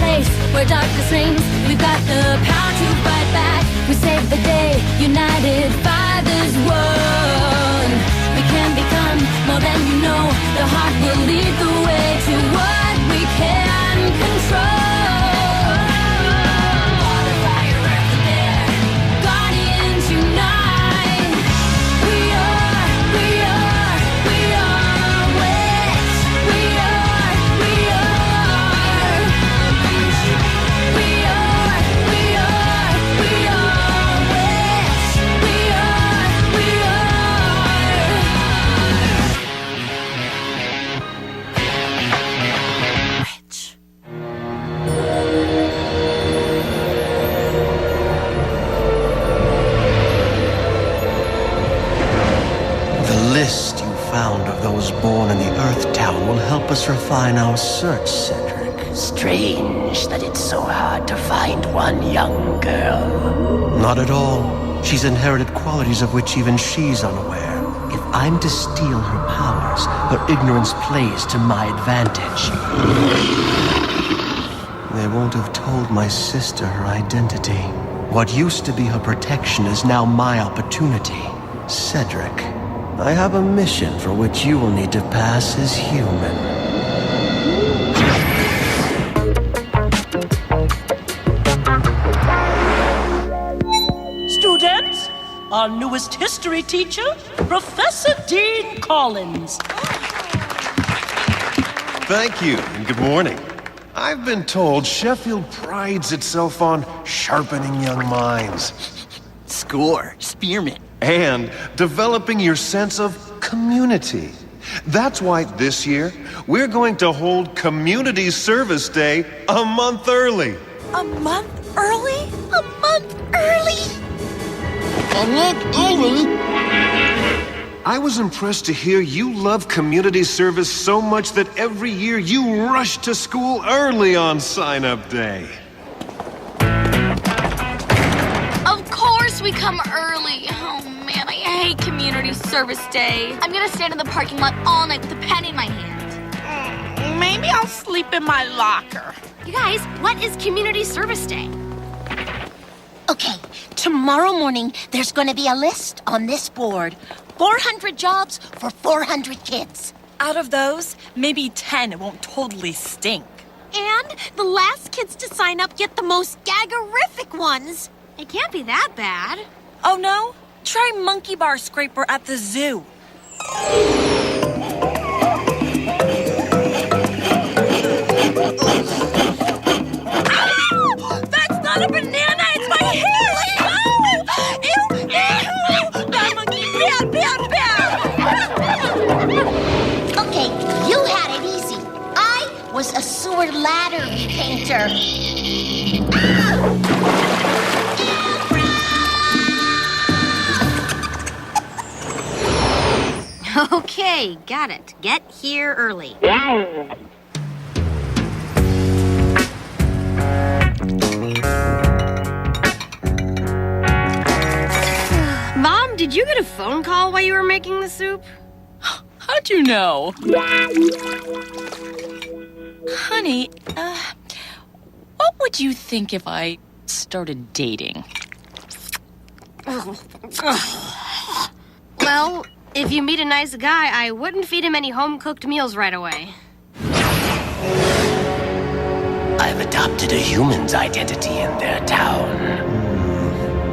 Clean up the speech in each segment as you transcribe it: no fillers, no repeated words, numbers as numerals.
place where darkness reigns. We've got the power to fight back. We save the day, united, fathers one. We can become more than you know. The heart will lead the way to what we can control. Water, fire, earth, and air. Guardians unite. We are W.I.T.C.H. We are W.I.T.C.H. We are The list you found of those born in the Earth Town will help us refine our search, Cedric. Strange that it's so hard to find one young girl. Not at all. She's inherited qualities of which even she's unaware. If I'm to steal her powers, her ignorance plays to my advantage. They won't have told my sister her identity. What used to be her protection is now my opportunity. Cedric, I have a mission for which you will need to pass as human. Students, our newest history teacher, Professor Dean Collins. Thank you, and good morning. I've been told Sheffield prides itself on sharpening young minds. Score, spearmint. And developing your sense of community. That's why this year, we're going to hold Community Service Day a month early. A month early? A month early? A month early? I was impressed to hear you love community service so much that every year you rush to school early on sign-up day. Of course we come early. Oh man, I hate community service day. I'm gonna stand in the parking lot all night with a pen in my hand. Maybe I'll sleep in my locker. You guys, what is community service day? Okay, tomorrow morning, there's going to be a list on this board. 400 jobs for 400 kids. Out of those, maybe 10 won't totally stink. And the last kids to sign up get the most gaggerific ones. It can't be that bad. Oh no? Try monkey bar scraper at the zoo. Ow! That's not a banana, it's my hair! Ow! Ew! Ew! Bad monkey, bad, bad, bad! Okay, you had it easy. I was a sewer ladder painter. Okay, got it. Get here early. Mom, did you get a phone call while you were making the soup? How'd you know? Honey, what would you think if I started dating? Well, if you meet a nice guy, I wouldn't feed him any home-cooked meals right away. I've adopted a human's identity in their town.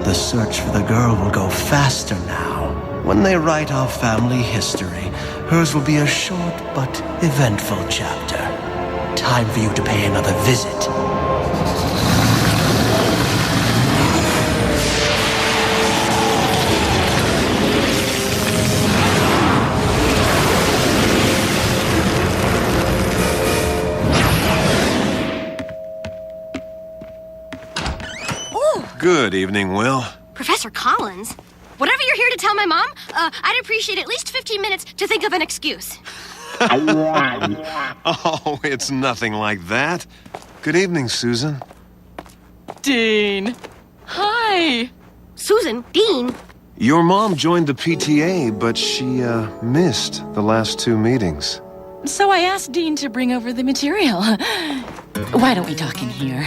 The search for the girl will go faster now. When they write our family history, hers will be a short but eventful chapter. Time for you to pay another visit. Good evening, Will. Professor Collins? Whatever you're here to tell my mom, I'd appreciate at least 15 minutes to think of an excuse. Oh, it's nothing like that. Good evening, Susan. Dean. Hi. Susan? Dean? Your mom joined the PTA, but she, missed the last two meetings. So I asked Dean to bring over the material. Why don't we talk in here?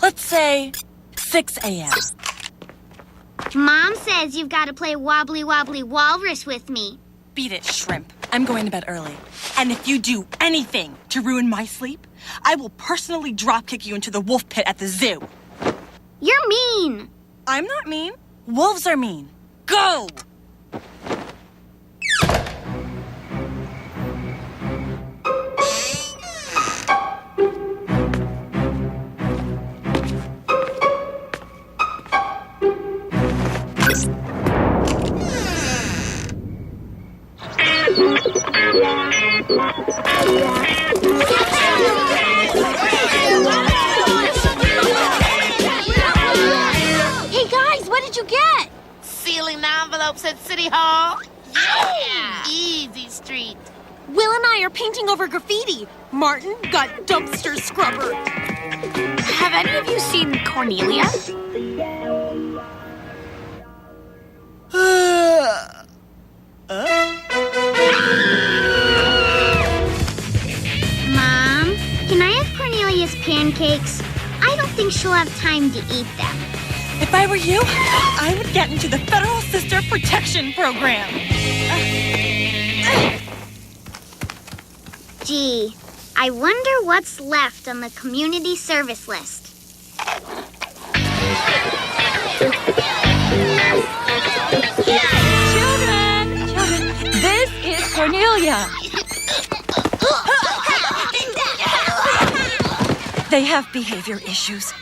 Let's say 6 a.m. Mom says you've got to play Wobbly Wobbly Walrus with me. Beat it, Shrimp. I'm going to bed early. And if you do anything to ruin my sleep, I will personally drop-kick you into the wolf pit at the zoo. You're mean. I'm not mean. Wolves are mean. Go! Hey guys, what did you get? Sealing the envelopes at City Hall. Yeah! Easy street. Will and I are painting over graffiti. Martin got dumpster scrubber. Have any of you seen Cornelia? Mom, can I have Cornelia's pancakes? I don't think she'll have time to eat them. If I were you, I would get into the Federal Sister Protection Program. Gee, I wonder what's left on the community service list. Children, this is Cornelia. They have behavior issues.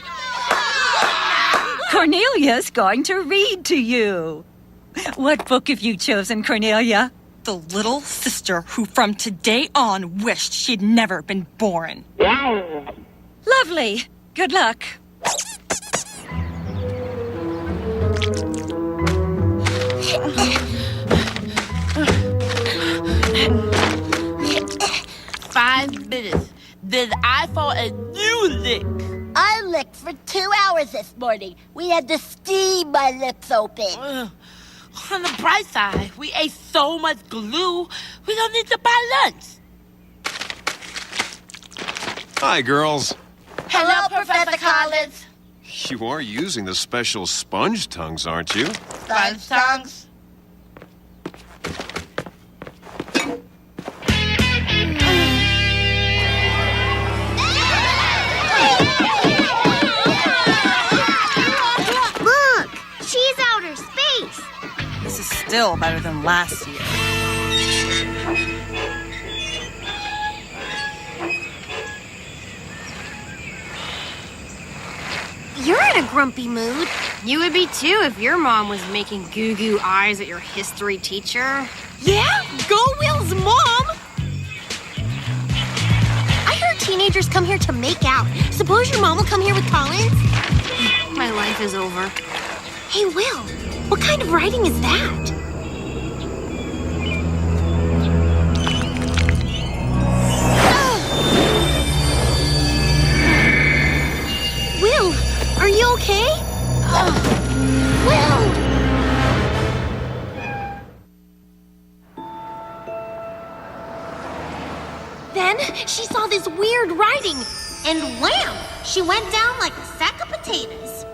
Cornelia's going to read to you. What book have you chosen, Cornelia? The little sister who from today on wished she'd never been born. Lovely. Good luck. Five minutes. Then I fought a new lick. I licked for 2 hours this morning. We had to steam my lips open. On the bright side, we ate so much glue, we don't need to buy lunch. Hi, girls. Hello, Professor Collins. You are using the special sponge tongues, aren't you? Sponge tongues. Look, she's outer space. This is still better than last year. You're in a grumpy mood. You would be too if your mom was making goo-goo eyes at your history teacher. Yeah? Go Will's mom! I heard teenagers come here to make out. Suppose your mom will come here with Collins? My life is over. Hey, Will, what kind of writing is that? Will, are you okay? Will! Then she saw this weird writing, and wham! She went down like a sack of potatoes.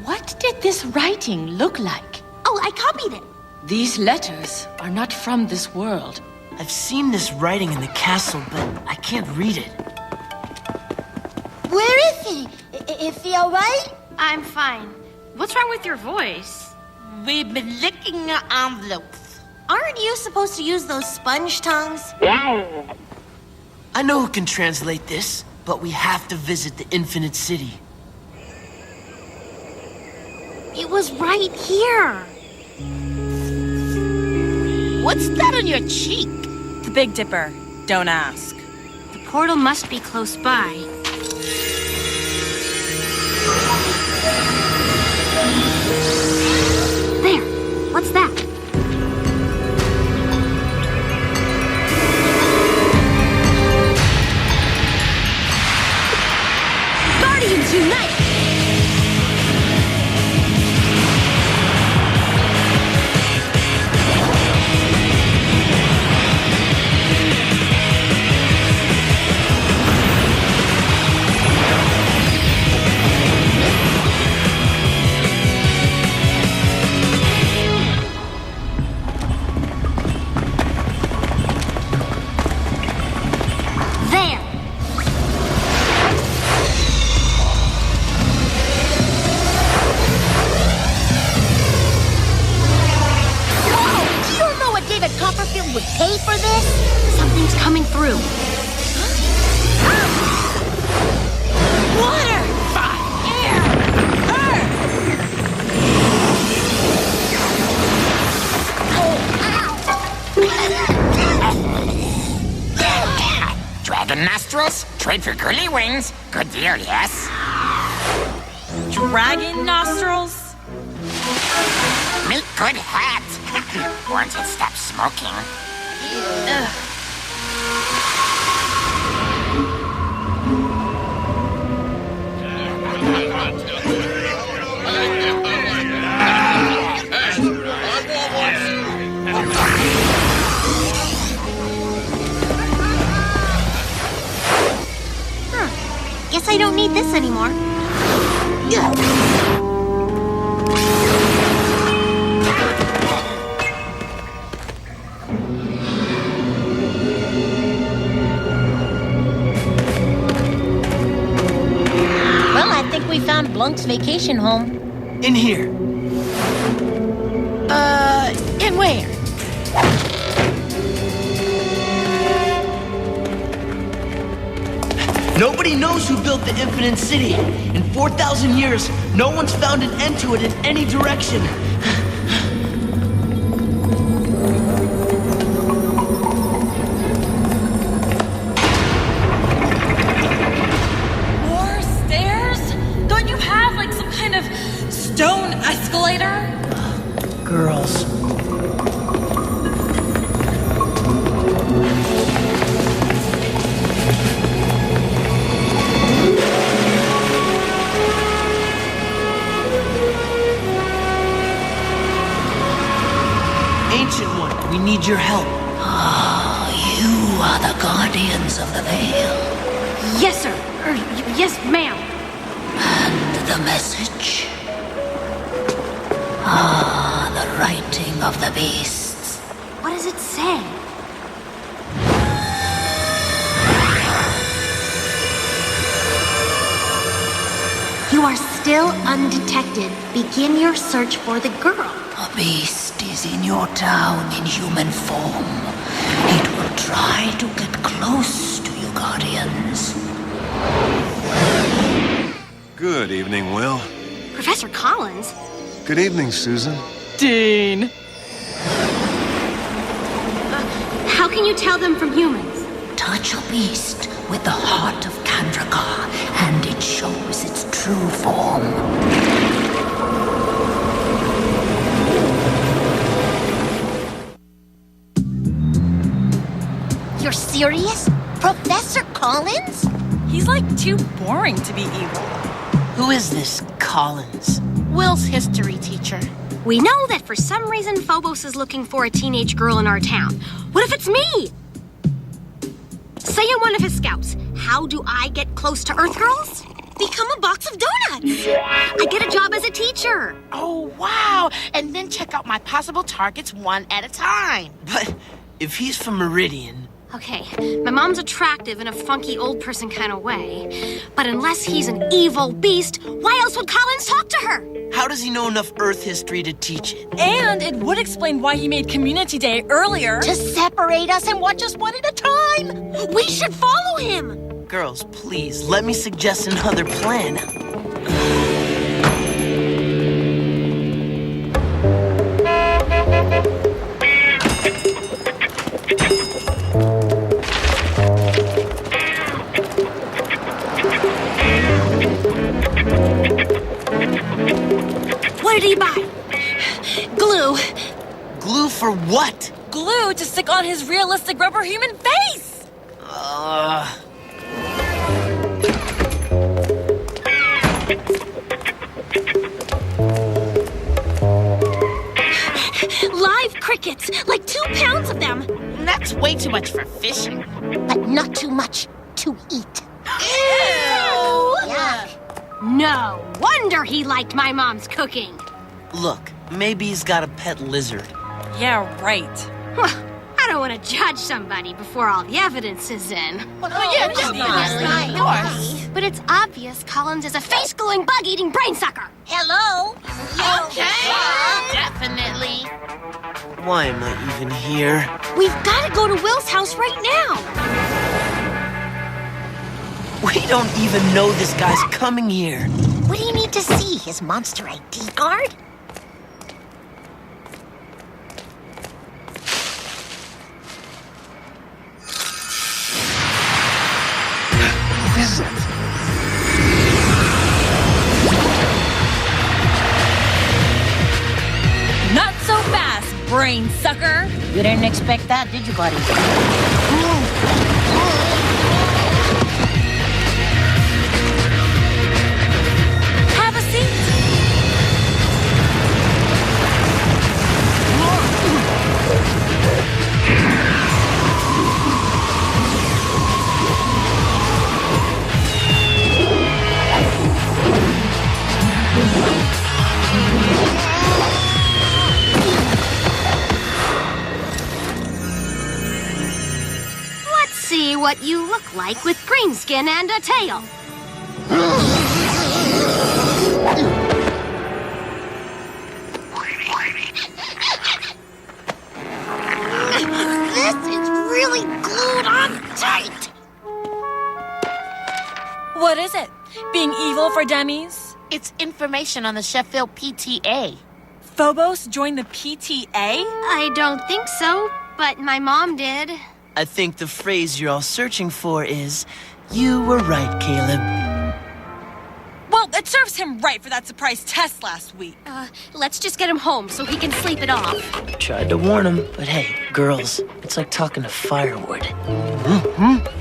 What did this writing look like? Oh, I copied it. These letters are not from this world. I've seen this writing in the castle, but I can't read it. Where is he? Is he all right? I'm fine. What's wrong with your voice? We've been licking our envelopes. Aren't you supposed to use those sponge tongues? I know who can translate this, but we have to visit the Infinite City. It was right here. What's that on your cheek? The Big Dipper. Don't ask. The portal must be close by. There, what's that? through. Water! Fire! Air! Earth! Dragon nostrils? Trade for girly wings? Good deal, yes? Dragon nostrils? Make good hat! Once it stops smoking. Guess I don't need this anymore. Well, I think we found Blunk's vacation home. In here. And where? Nobody knows who built the Infinite City. In 4,000 years, no one's found an end to it in any direction. More stairs? Don't you have, like, some kind of stone escalator? Girls. Ancient One, we need your help. You are the guardians of the veil. Yes, sir. Yes, ma'am. And the message? The writing of the beasts. What does it say? You are still undetected. Begin your search for the girl. A beast is in your town in human form. It will try to get close to you, guardians. Good evening, Will. Professor Collins? Good evening, Susan. Dean. How can you tell them from humans? Touch a beast with the heart of Kandrakar, and it shows its true form. You're serious? Professor Collins? He's like too boring to be evil. Who is this Collins? Will's history teacher. We know that for some reason Phobos is looking for a teenage girl in our town. What if it's me? Say I'm one of his scouts. How do I get close to Earth girls? Become a box of donuts. I get a job as a teacher. Oh, wow. And then check out my possible targets one at a time. But if he's from Meridian... Okay, my mom's attractive in a funky old person kind of way. But unless he's an evil beast, why else would Collins talk to her? How does he know enough Earth history to teach it? And it would explain why he made Community Day earlier. To separate us and watch us one at a time. We should follow him. Girls, please, let me suggest another plan. What did he buy? Glue. Glue for what? Glue to stick on his realistic rubber human face. Live crickets, like 2 pounds of them. That's way too much for fishing. But not too much to eat. Ew! Yuck. No wonder he liked my mom's cooking. Look, maybe he's got a pet lizard. Yeah, right. I don't want to judge somebody before all the evidence is in. Of course. But it's obvious Collins is a face-gluing, bug-eating brain sucker. Hello? Okay. Definitely. Why am I even here? We've got to go to Will's house right now. We don't even know this guy's coming here. What do you need to see? His monster ID card? Who is it? Not so fast, brain sucker! You didn't expect that, did you, buddy? Have a seat. Let's see what you look like with green skin and a tail. This is really glued on tight. What is it? Being evil for dummies? It's information on the Sheffield PTA. Phobos joined the PTA? I don't think so, but my mom did. I think the phrase you're all searching for is, "You were right, Caleb." Well, it serves him right for that surprise test last week. Let's just get him home so he can sleep it off. Tried to warn him, but hey, girls, it's like talking to firewood.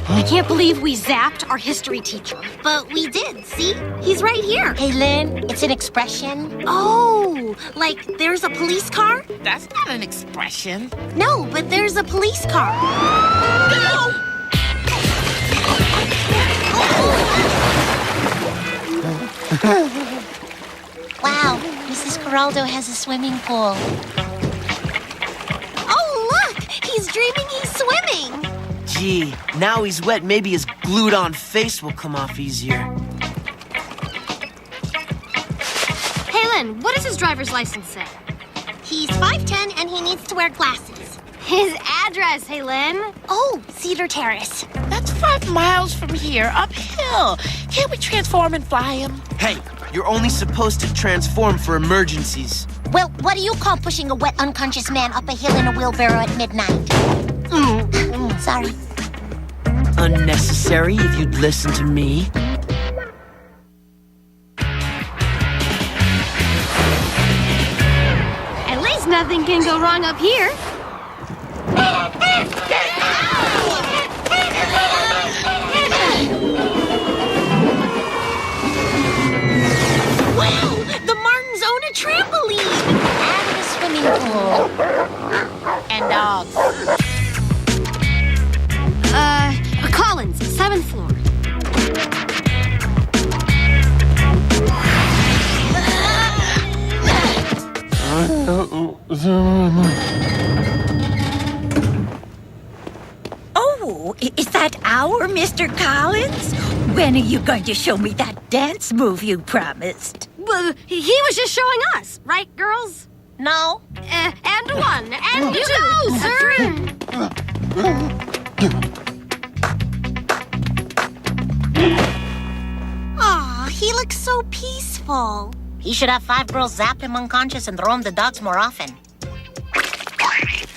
I can't believe we zapped our history teacher. But we did, see? He's right here. Hey, Lynn, it's an expression. Oh, like there's a police car? That's not an expression. No, but there's a police car. Go! Wow, Mrs. Geraldo has a swimming pool. Oh, look! He's dreaming he's swimming. Gee, now he's wet, maybe his glued-on face will come off easier. Hey, Lynn, what does his driver's license say? He's 5'10" and he needs to wear glasses. His address, hey, Lynn. Oh, Cedar Terrace. That's 5 miles from here, uphill. Can't we transform and fly him? Hey, you're only supposed to transform for emergencies. Well, what do you call pushing a wet, unconscious man up a hill in a wheelbarrow at midnight? Sorry. Unnecessary if you'd listen to me. At least nothing can go wrong up here. Wow! The Martins own a trampoline! And a swimming pool. And dogs. Collins, 7th floor. Oh, is that our Mr. Collins? When are you going to show me that dance move you promised? Well, he was just showing us, right, girls? No. And one, and two, sir. Aw, he looks so peaceful. He should have 5 girls zap him unconscious and throw him to dogs more often.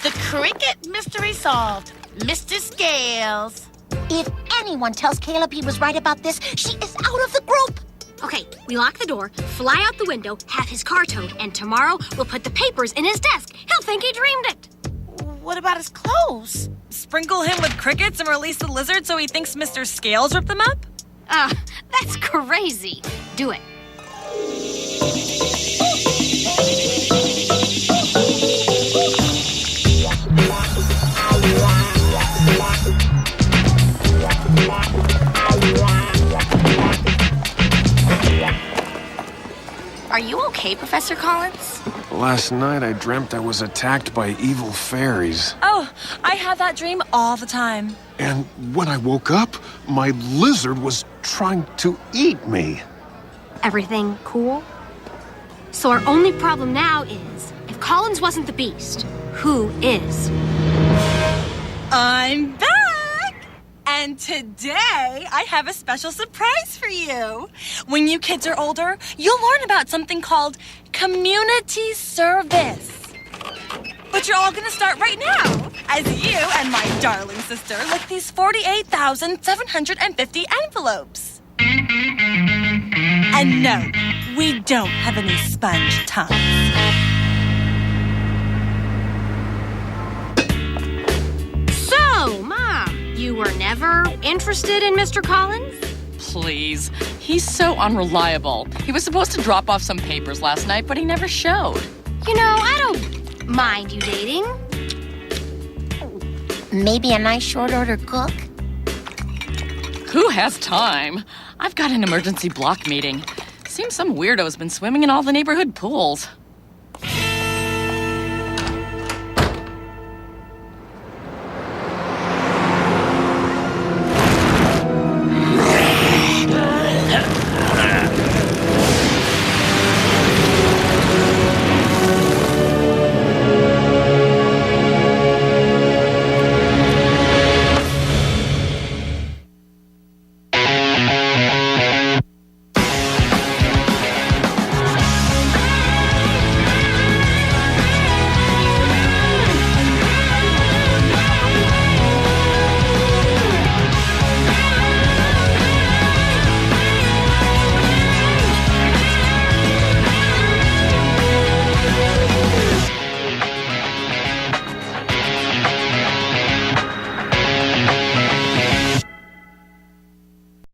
The cricket mystery solved. Mr. Scales. If anyone tells Caleb he was right about this, she is out of the group. Okay, we lock the door, fly out the window, have his car towed, and tomorrow we'll put the papers in his desk. He'll think he dreamed it. What about his clothes? Sprinkle him with crickets and release the lizard so he thinks Mr. Scales ripped them up? That's crazy. Do it. Are you okay, Professor Collins? Last night I dreamt I was attacked by evil fairies. Oh, I have that dream all the time. And when I woke up, my lizard was trying to eat me. Everything cool? So our only problem now is, if Collins wasn't the beast, who is? I'm back! And today, I have a special surprise for you. When you kids are older, you'll learn about something called community service. But you're all gonna start right now, as you and my darling sister lick these 48,750 envelopes. And no, we don't have any sponge tongues. So, Mom, you were never interested in Mr. Collins? Please. He's so unreliable. He was supposed to drop off some papers last night, but he never showed. You know, I don't mind you dating. Maybe a nice short-order cook? Who has time? I've got an emergency block meeting. Seems some weirdo's been swimming in all the neighborhood pools.